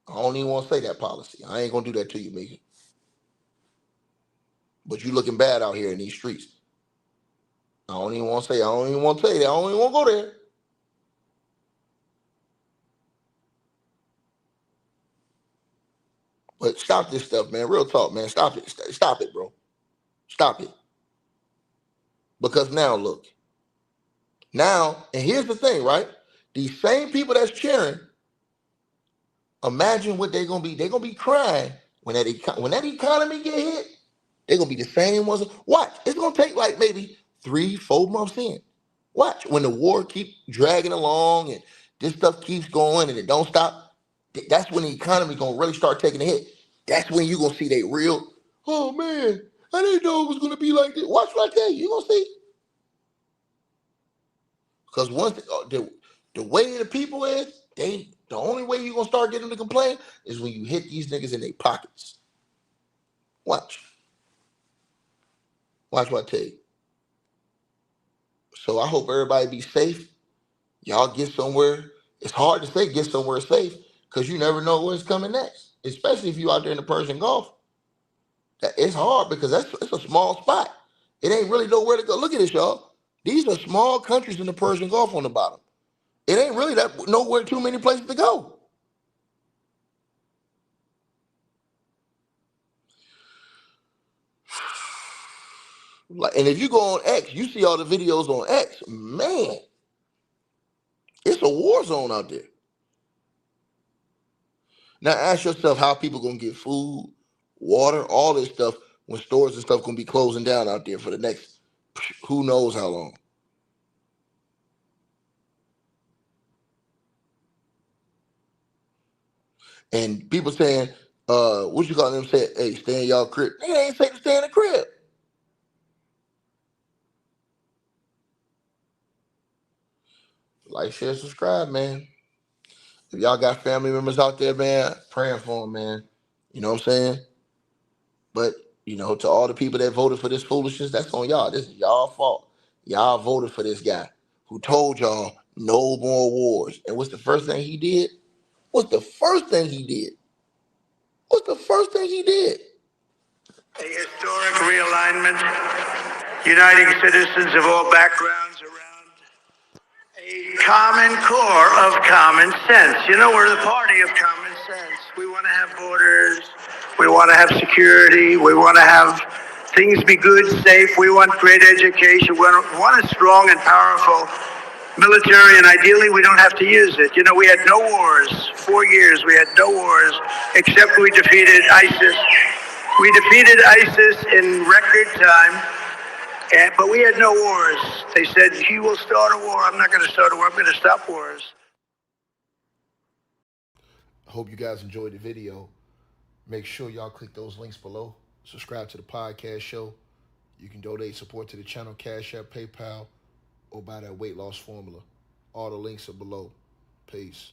I don't even want to say that policy. I ain't gonna do that to you, Mika. But you looking bad out here in these streets. I don't even want to say. I don't even want to tell you that. I don't even want to go there. But stop this stuff, man. Real talk, man. Stop it. Stop it, bro. Stop it. Because now, look. Now, and here's the thing, right? These same people that's cheering, imagine what they're gonna be. They're gonna be crying when that economy get hit. They're gonna be the same ones. Watch. It's gonna take like maybe 3, 4 months in. Watch when the war keep dragging along and this stuff keeps going and it don't stop. That's when the economy gonna really start taking a hit. That's when you gonna see they real. Oh man, I didn't know it was gonna be like this. Watch right there. You gonna see. Because once the way the people is, the only way you gonna start getting them to complain is when you hit these niggas in their pockets. Watch. Watch what I tell you. So I hope everybody be safe. Y'all get somewhere. It's hard to say get somewhere safe because you never know what's coming next. Especially if you out there in the Persian Gulf. It's hard because it's a small spot. It ain't really nowhere to go. Look at this, y'all. These are small countries in the Persian Gulf on the bottom. It ain't really that nowhere too many places to go. And if you go on X, you see all the videos on X. Man, it's a war zone out there. Now ask yourself how people gonna get food, water, all this stuff when stores and stuff gonna be closing down out there for the next who knows how long. And people saying What you call them? Say, hey, stay in y'all crib. They ain't say to stay in the crib. Like, share, subscribe, man. If y'all got family members out there, man, praying for them, man. You know what I'm saying? But, to all the people that voted for this foolishness, that's on y'all. This is y'all fault. Y'all voted for this guy who told y'all no more wars. And what's the first thing he did? What's the first thing he did? What's the first thing he did? A historic realignment, uniting citizens of all backgrounds around a common core of common sense. We're the party of common sense. We want to have borders. We want to have security. We want to have things be good, safe. We want great education. We want a strong and powerful military, and ideally we don't have to use it. We had no wars. 4 years we had no wars, except we defeated ISIS. We defeated ISIS in record time. But we had no wars. They said, he will start a war. I'm not going to start a war. I'm going to stop wars. Hope you guys enjoyed the video. Make sure y'all click those links below. Subscribe to the podcast show. You can donate support to the channel, Cash App, PayPal, or buy that weight loss formula. All the links are below. Peace.